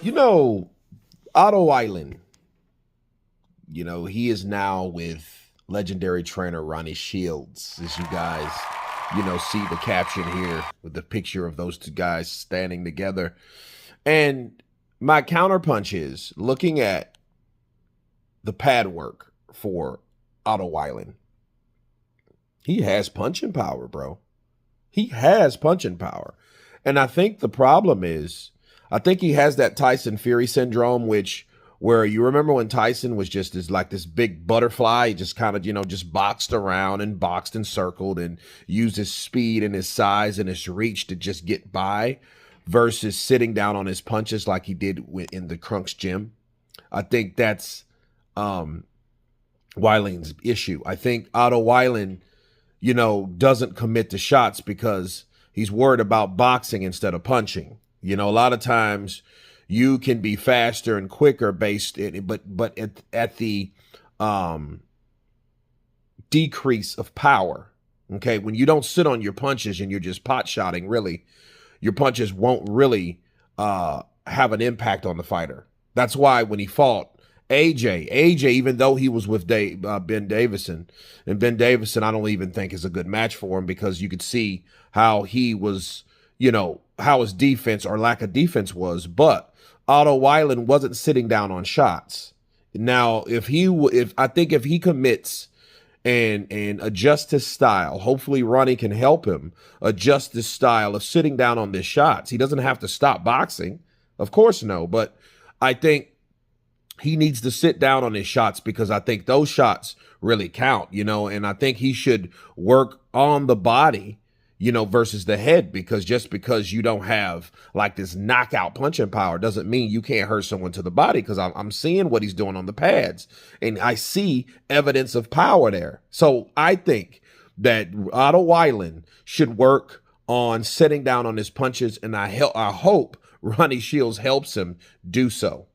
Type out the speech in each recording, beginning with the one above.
You know, Otto Wallin, he is now with legendary trainer Ronnie Shields, as you guys, see the caption here with the picture of those two guys standing together. And my counterpunch is looking at the pad work for Otto Wallin. He has punching power, bro. He has punching power. And I think the problem is, I think he has that Tyson Fury syndrome, where you remember when Tyson was just this big butterfly, he just kind of, just boxed around and boxed and circled and used his speed and his size and his reach to just get by versus sitting down on his punches like he did in the Crunk's gym. I think that's Weilin's issue. I think Otto Wallin, doesn't commit to shots because he's worried about boxing instead of punching. A lot of times you can be faster and quicker but at the decrease of power. Okay, when you don't sit on your punches and you're just pot shotting, really, your punches won't really have an impact on the fighter. That's why when he fought AJ, even though he was with Ben Davison, and Ben Davison, I don't even think is a good match for him because you could see how he was, how his defense or lack of defense was. But Otto Wallin wasn't sitting down on shots. Now, if he commits and adjusts his style, hopefully Ronnie can help him adjust his style of sitting down on his shots. He doesn't have to stop boxing, of course, no, but I think he needs to sit down on his shots because I think those shots really count, and I think he should work on the body, versus the head, because just because you don't have like this knockout punching power doesn't mean you can't hurt someone to the body, because I'm seeing what he's doing on the pads and I see evidence of power there. So I think that Otto Wallin should work on sitting down on his punches, and I hope Ronnie Shields helps him do so,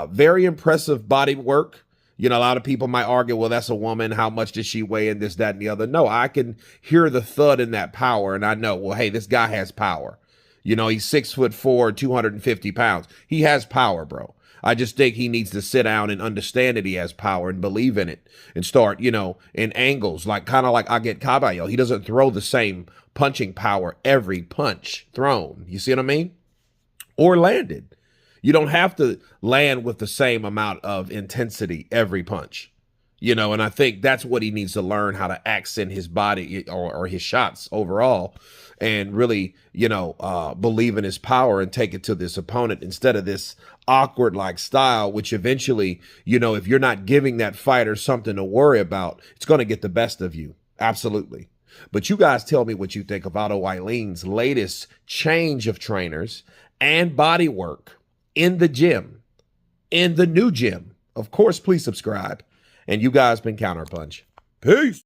very impressive body work. A lot of people might argue, well, that's a woman. How much does she weigh in this, that, and the other? No, I can hear the thud in that power. And I know, well, hey, this guy has power. He's 6'4", 250 pounds. He has power, bro. I just think he needs to sit down and understand that he has power and believe in it and start, in angles, kind of like I get Caballo. He doesn't throw the same punching power every punch thrown. You see what I mean? Or landed. You don't have to land with the same amount of intensity every punch, and I think that's what he needs to learn, how to accent his body or his shots overall and really, believe in his power and take it to this opponent instead of this awkward like style, which eventually, if you're not giving that fighter something to worry about, it's going to get the best of you. Absolutely. But you guys tell me what you think of Otto Wallin's latest change of trainers and body work in the gym, in the new gym. Of course, please subscribe. And you guys been Counterpunch. Peace.